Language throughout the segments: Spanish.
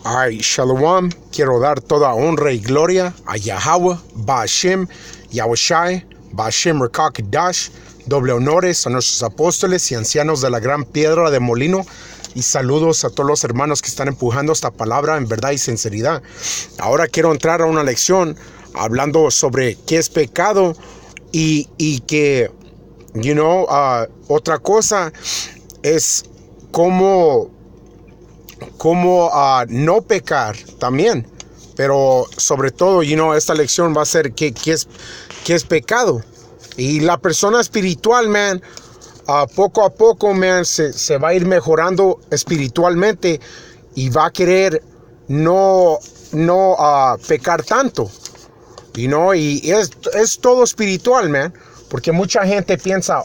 Ay, Shalom, quiero dar toda honra y gloria a Yahweh, Ba'ashem, Yahushai, Ba'ashem Rekakadash, doble honores a nuestros apóstoles y ancianos de la gran piedra de molino, y saludos a todos los hermanos que están empujando esta palabra en verdad y sinceridad. Ahora quiero entrar a una lección hablando sobre qué es pecado y que, otra cosa es cómo no pecar también, pero sobre todo, esta lección va a ser qué es pecado. Y la persona espiritual, poco a poco, se va a ir mejorando espiritualmente y va a querer no pecar tanto, y es todo espiritual, porque mucha gente piensa,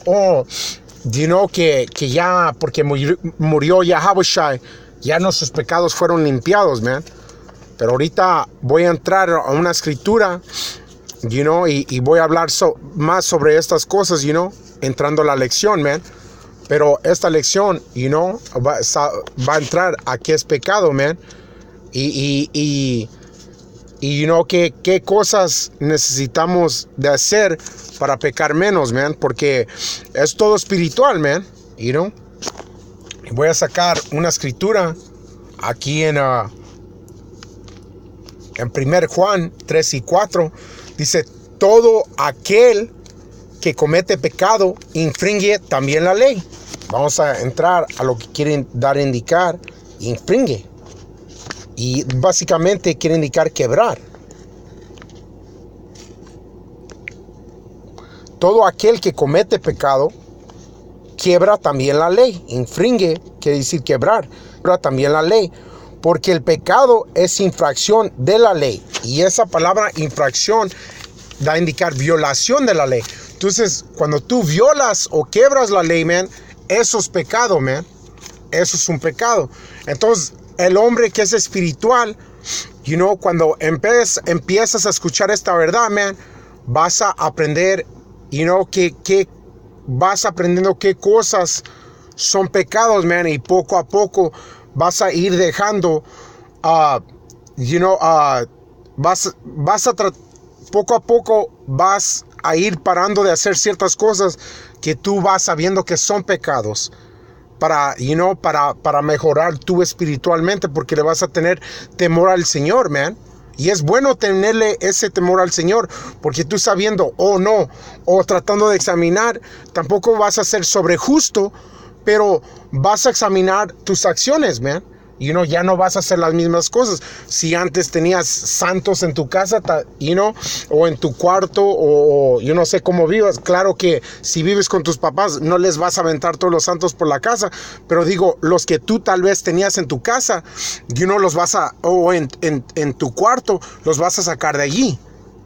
que ya, porque murió Yahushua, ya nuestros pecados fueron limpiados, Pero ahorita voy a entrar a una escritura, y voy a hablar más sobre estas cosas, entrando a la lección, Pero esta lección, va a entrar a qué es pecado, y qué cosas necesitamos de hacer para pecar menos, porque es todo espiritual, Voy a sacar una escritura aquí en 1 Juan 3:4. Dice, todo aquel que comete pecado infringe también la ley. Vamos a entrar a lo que quieren dar a indicar, infringe. Y básicamente quiere indicar quebrar. Todo aquel que comete pecado quiebra también la ley. Infringe quiere decir quebrar. Quiebra también la ley. Porque el pecado es infracción de la ley. Y esa palabra infracción da a indicar violación de la ley. Entonces, cuando tú violas o quebras la ley, eso es pecado, Eso es un pecado. Entonces, el hombre que es espiritual, cuando empiezas a escuchar esta verdad, vas a aprender, que vas aprendiendo qué cosas son pecados, y poco a poco vas a ir dejando, poco a poco vas a ir parando de hacer ciertas cosas que tú vas sabiendo que son pecados, para mejorar tú espiritualmente, porque le vas a tener temor al Señor, Y es bueno tenerle ese temor al Señor, porque tú sabiendo, o tratando de examinar, tampoco vas a ser sobrejusto, pero vas a examinar tus acciones, ya no vas a hacer las mismas cosas. Si antes tenías santos en tu casa, o en tu cuarto, o yo no sé cómo vivas. Claro que si vives con tus papás, no les vas a aventar todos los santos por la casa. Pero digo, los que tú tal vez tenías en tu casa, los vas o en tu cuarto, los vas a sacar de allí.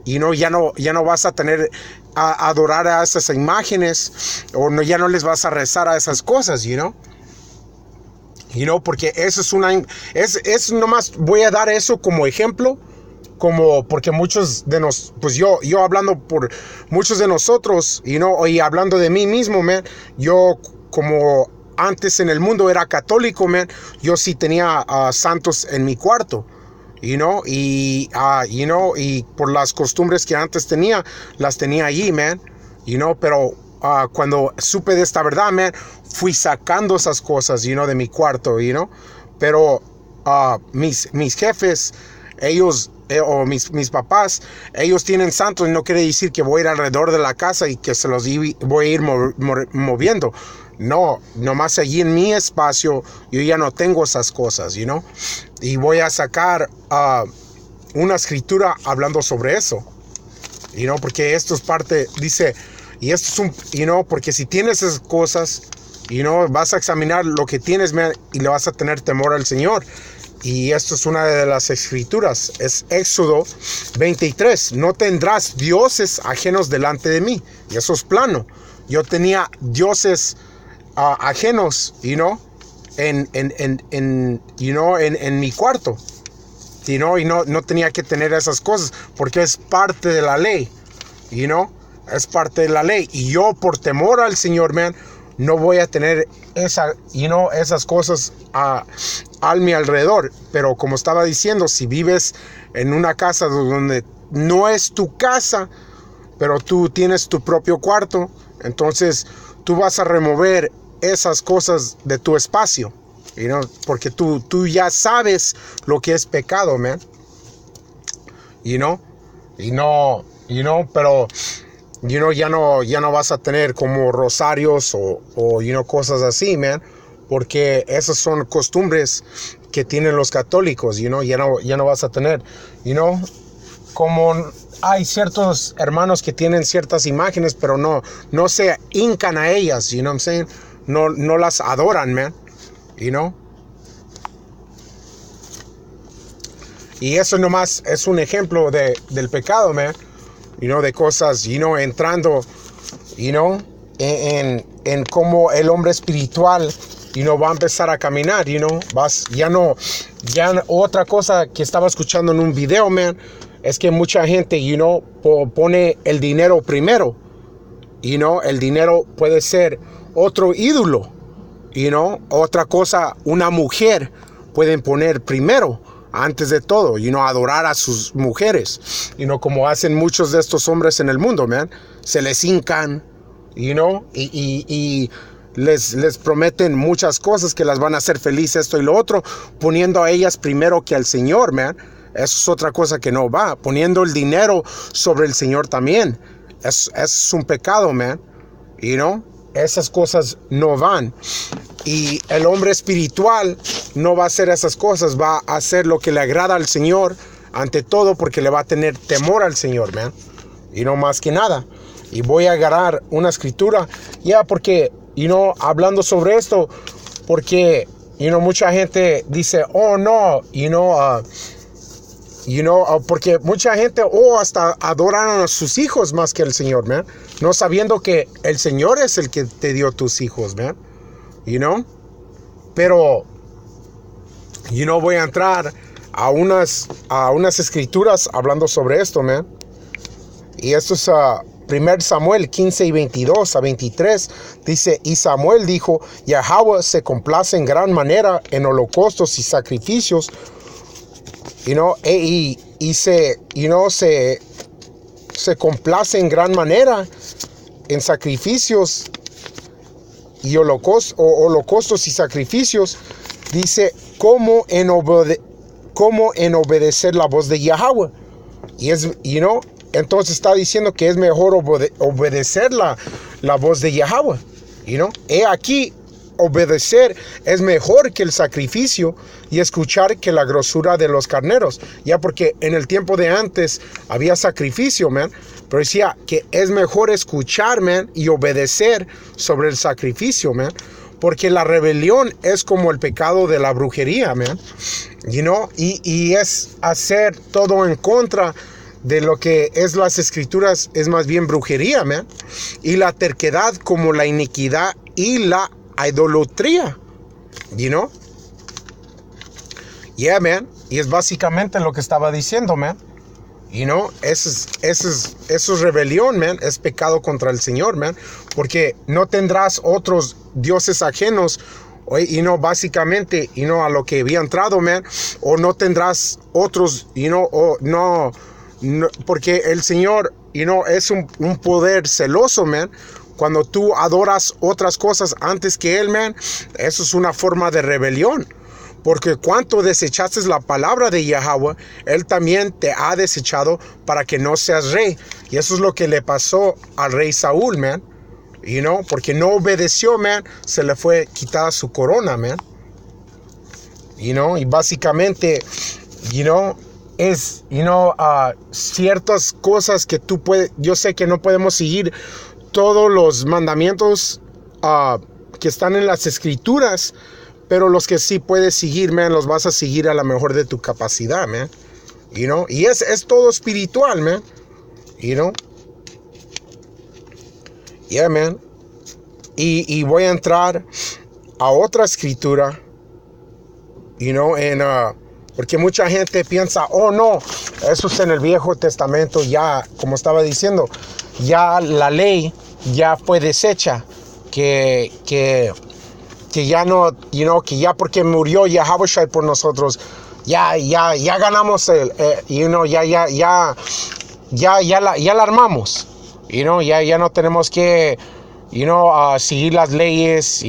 Ya no vas a tener a adorar a esas imágenes, ya no les vas a rezar a esas cosas, porque eso es nomás voy a dar eso como ejemplo, porque muchos de nosotros, pues yo hablando por muchos de nosotros, y hablando de mí mismo, yo como antes en el mundo era católico, yo sí tenía santos en mi cuarto, y por las costumbres que antes tenía, las tenía allí, pero cuando supe de esta verdad, fui sacando esas cosas, de mi cuarto, pero mis jefes, ellos, o mis papás, ellos tienen santos, y no quiere decir que voy a ir alrededor de la casa y que se los voy a ir moviendo. No, nomás allí en mi espacio, yo ya no tengo esas cosas, y voy a sacar una escritura hablando sobre eso, porque esto es parte, dice, y esto es porque si tienes esas cosas, vas a examinar lo que tienes, y le vas a tener temor al Señor. Y esto es una de las escrituras, es Éxodo 23, no tendrás dioses ajenos delante de mí. Y eso es plano. Yo tenía dioses ajenos, en mi cuarto, y no tenía que tener esas cosas, porque es parte de la ley, es parte de la ley. Y yo, por temor al Señor, no voy a tener esas cosas a mi alrededor. Pero como estaba diciendo, si vives en una casa donde no es tu casa, pero tú tienes tu propio cuarto, entonces tú vas a remover esas cosas de tu espacio, porque tú ya sabes lo que es pecado, man. Pero ya no vas a tener como rosarios o cosas así, man, porque esas son costumbres que tienen los católicos, ya no vas a tener, como hay ciertos hermanos que tienen ciertas imágenes, pero no se hincan a ellas, you know what I'm saying? No las adoran, man, Y eso nomás es un ejemplo del pecado, man, de cosas, entrando, en cómo el hombre espiritual, va a empezar a caminar, otra cosa que estaba escuchando en un video, man, es que mucha gente, pone el dinero primero, el dinero puede ser otro ídolo, otra cosa, una mujer pueden poner primero, antes de todo, adorar a sus mujeres, como hacen muchos de estos hombres en el mundo, man, se les hincan, y les prometen muchas cosas que las van a hacer felices, esto y lo otro, poniendo a ellas primero que al Señor, man. Eso es otra cosa que no va, poniendo el dinero sobre el Señor también. Es un pecado, man, esas cosas no van. Y el hombre espiritual no va a hacer esas cosas, va a hacer lo que le agrada al Señor ante todo, porque le va a tener temor al Señor, man, más que nada. Y voy a agarrar una escritura, porque, hablando sobre esto, porque, mucha gente dice, oh no, porque mucha gente, hasta adoran a sus hijos más que al Señor, man, no sabiendo que el Señor es el que te dio tus hijos, man, pero, voy a entrar a unas escrituras hablando sobre esto, man, y esto es 1 Samuel 15 y 22 a 23, dice, y Samuel dijo, Yahweh se complace en gran manera en holocaustos y sacrificios, se complace en gran manera en sacrificios y holocaustos y sacrificios, dice, como en obedecer la voz de Yahweh. Y entonces está diciendo que es mejor obedecer la voz de Yahweh, He aquí, obedecer es mejor que el sacrificio y escuchar que la grosura de los carneros, porque en el tiempo de antes había sacrificio, man, pero decía que es mejor escuchar, man, y obedecer sobre el sacrificio, man, porque la rebelión es como el pecado de la brujería, man, y es hacer todo en contra de lo que es las escrituras, es más bien brujería, man, y la terquedad como la iniquidad y la idolatría, man, y es básicamente lo que estaba diciendo, man, eso es rebelión, man, es pecado contra el Señor, man, porque no tendrás otros dioses ajenos, básicamente, a lo que había entrado, man, o no tendrás otros, no, porque el Señor, es un poder celoso, man. Cuando tú adoras otras cosas antes que Él, man, eso es una forma de rebelión. Porque cuando desechaste la palabra de Yahweh, Él también te ha desechado para que no seas rey. Y eso es lo que le pasó al rey Saúl, man. Porque no obedeció, man, se le fue quitada su corona, man. Y básicamente, es, ciertas cosas que tú puedes, yo sé que no podemos seguir todos los mandamientos que están en las escrituras, pero los que sí puedes seguir, man, los vas a seguir a la mejor de tu capacidad, man, y es todo espiritual, man, yeah, man, y voy a entrar a otra escritura, porque mucha gente piensa, oh no, eso es en el Viejo Testamento, ya, como estaba diciendo, ya la ley ya fue deshecha, que ya no, que ya porque murió Yahawashi por nosotros, ya ganamos ya la armamos, ya no tenemos que, seguir las leyes,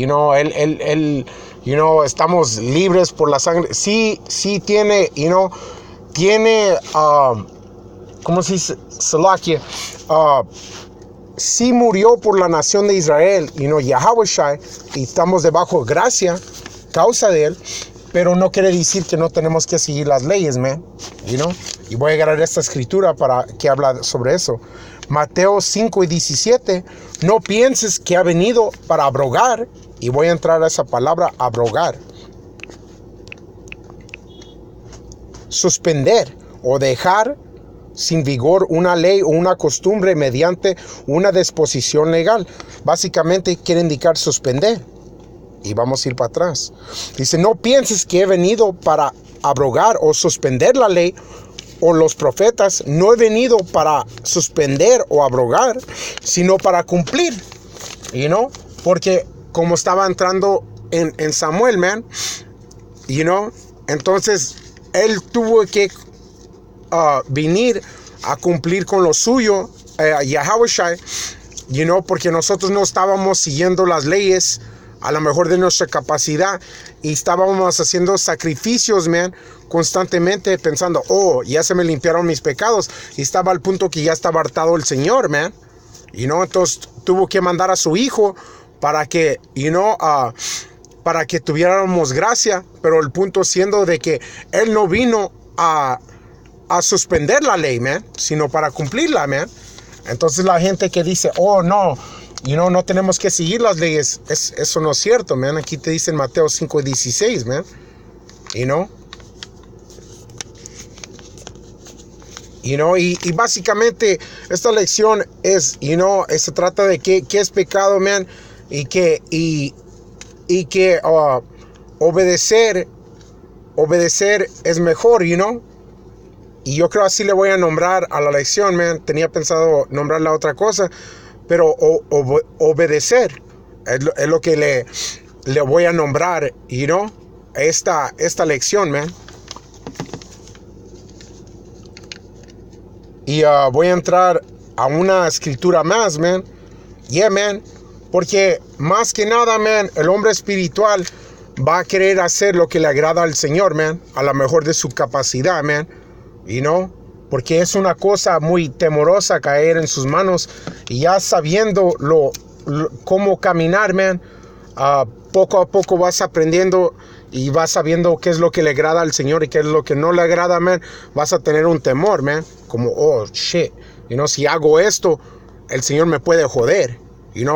estamos libres por la sangre. Sí tiene, tiene, ¿cómo se dice? Salakia, sí murió por la nación de Israel, Yahawashi, y estamos debajo de gracia, causa de él, pero no quiere decir que no tenemos que seguir las leyes, man, y voy a agarrar esta escritura para que habla sobre eso. Mateo 5:17, no pienses que ha venido para abrogar, y voy a entrar a esa palabra, abrogar, suspender o dejar sin vigor una ley o una costumbre mediante una disposición legal. Básicamente quiere indicar suspender. Y vamos a ir para atrás. Dice, no pienses que he venido para abrogar o suspender la ley o los profetas. No he venido para suspender o abrogar, sino para cumplir. Porque como estaba entrando en Samuel, man, entonces él tuvo que venir a cumplir con lo suyo, Yahawashi, porque nosotros no estábamos siguiendo las leyes a lo mejor de nuestra capacidad y estábamos haciendo sacrificios, man, constantemente pensando, ya se me limpiaron mis pecados, y estaba al punto que ya estaba hartado el Señor, man, entonces tuvo que mandar a su hijo para que, para que tuviéramos gracia, pero el punto siendo de que él no vino a suspender la ley, man, sino para cumplirla, man. Entonces la gente que dice, no, no tenemos que seguir las leyes, eso no es cierto, man. Aquí te dice en Mateo 5:16, man, y básicamente esta lección es, se trata de qué es pecado, man, y que obedecer es mejor, Y yo creo así le voy a nombrar a la lección, man. Tenía pensado nombrarle a otra cosa, pero obedecer es lo que le voy a nombrar, esta lección, man. Y voy a entrar a una escritura más, man. Man. Porque más que nada, man, el hombre espiritual va a querer hacer lo que le agrada al Señor, man. A lo mejor de su capacidad, man. Porque es una cosa muy temorosa caer en sus manos, y ya sabiendo cómo caminar, man, poco a poco vas aprendiendo y vas sabiendo qué es lo que le agrada al Señor y qué es lo que no le agrada, man. Vas a tener un temor, man, como, shit, si hago esto, el Señor me puede joder,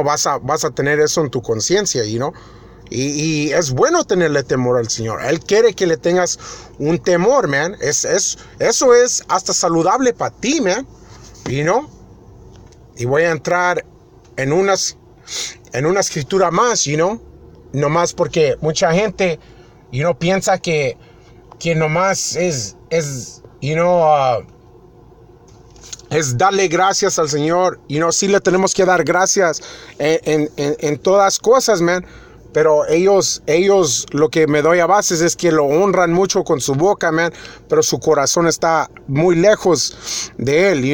vas a tener eso en tu conciencia, Y es bueno tenerle temor al Señor. Él quiere que le tengas un temor, man. Eso es hasta saludable para ti, man. Y voy a entrar en una escritura más, Nomás porque mucha gente, piensa que nomás es darle gracias al Señor. Sí le tenemos que dar gracias en todas cosas, man. Pero ellos lo que me doy a bases es que lo honran mucho con su boca, man, pero su corazón está muy lejos de él,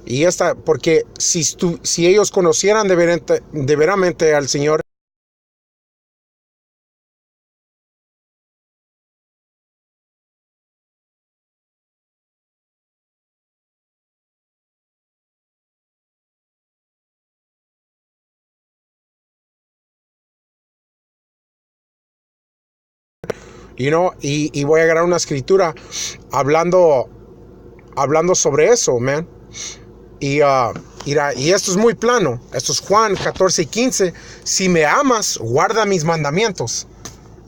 Y porque si ellos conocieran de veramente al Señor, y voy a agarrar una escritura hablando sobre eso, man. Y esto es muy plano. Esto es Juan 14:15. Si me amas, guarda mis mandamientos.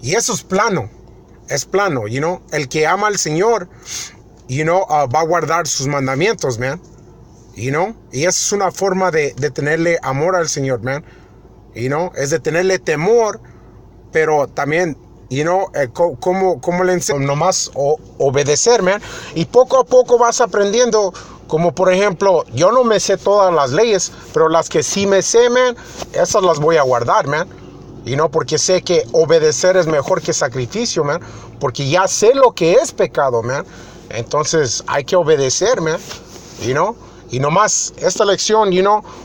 Y eso es plano. Es plano, El que ama al Señor, va a guardar sus mandamientos, man. Y esa es una forma de tenerle amor al Señor, man. Es de tenerle temor, pero también, cómo le enseño, nomás obedecer, man. Y poco a poco vas aprendiendo Como por ejemplo, yo no me sé todas las leyes, pero las que sí me sé, man, esas las voy a guardar, man. Porque sé que obedecer es mejor que sacrificio, man. Porque ya sé lo que es pecado, man. Entonces hay que obedecer, man. Y nomás esta lección,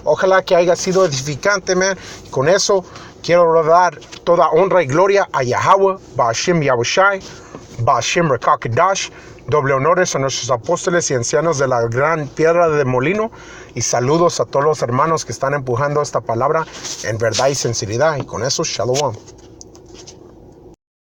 ojalá que haya sido edificante, man. Con eso quiero dar toda honra y gloria a Yahweh, Ba'ashem Yahushai, Ba'ashem Rekakadash. Doble honores a nuestros apóstoles y ancianos de la gran piedra de molino. Y saludos a todos los hermanos que están empujando esta palabra en verdad y sinceridad. Y con eso, shalom.